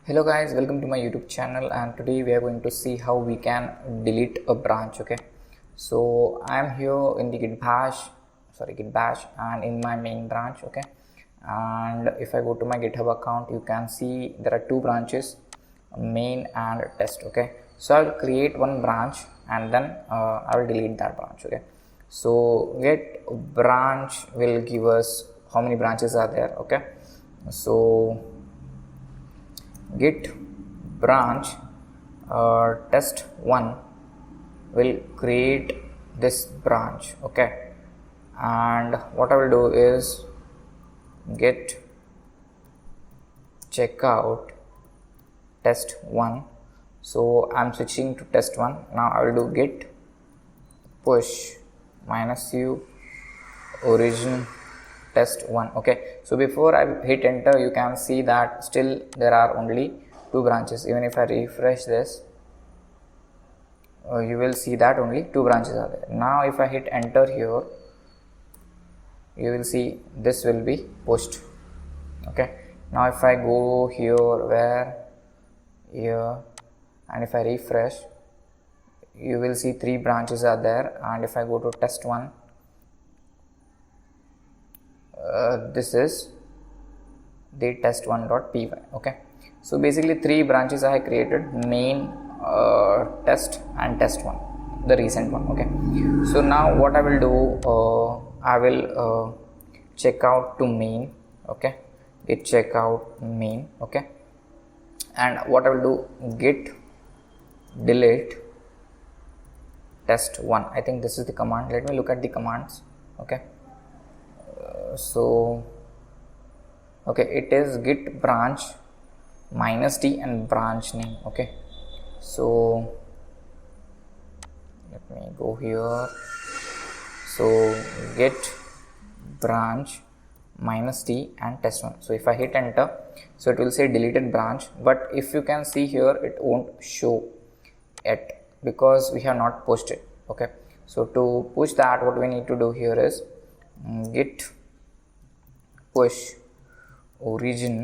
Hello guys, welcome to my YouTube channel, and today we are going to see how we can delete a branch. Okay, so I am here in the Gitbash and in my main branch. Okay, and if I go to my GitHub account, you can see there are two branches, main and test. Okay, so I'll create one branch and then I will delete that branch. Okay, so get branch will give us how many branches are there. Okay, so git branch test1 will create this branch. Okay, and what I will do is git checkout test1. So I'm switching to test1 now. I will do git push -u origin test1. Okay, so before I hit enter, you can see that still there are only two branches. Even if I refresh this, you will see that only two branches are there. Now if I hit enter here, you will see this will be pushed. Okay, now if I go here, and if I refresh, you will see three branches are there. And if I go to test1, this is the test1.py. okay, so basically three branches I have created: main, test and test1, the recent one. Okay, so now what I will do, I will check out to main. Okay, git checkout main. Okay, and what I will do, git delete test1. I think this is the command. Let me look at the commands. Okay, so okay, it is git branch -t and branch name. Okay, so let me go here. So git branch -t and test1. So if I hit enter, so it will say deleted branch, but if you can see here, it won't show it because we have not pushed it. Okay, so to push that, what we need to do here is git push origin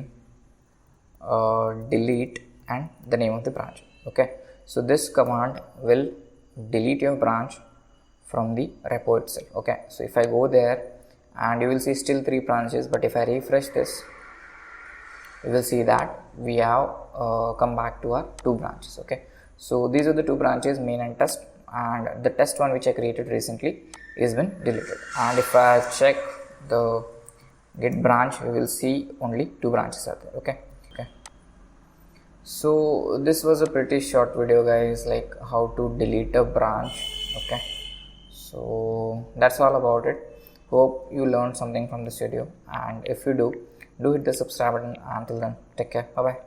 delete and the name of the branch. Okay, so this command will delete your branch from the repo itself. Okay, so if I go there, and you will see still three branches, but if I refresh this, you will see that we have come back to our two branches. Okay, so these are the two branches, main and test, and the test one which I created recently is been deleted. And if I check the git branch, we will see only two branches are there. Okay, so this was a pretty short video, guys, like how to delete a branch. Okay, so that's all about it. Hope you learned something from this video, and if you do hit the subscribe button. Until then, take care. Bye bye.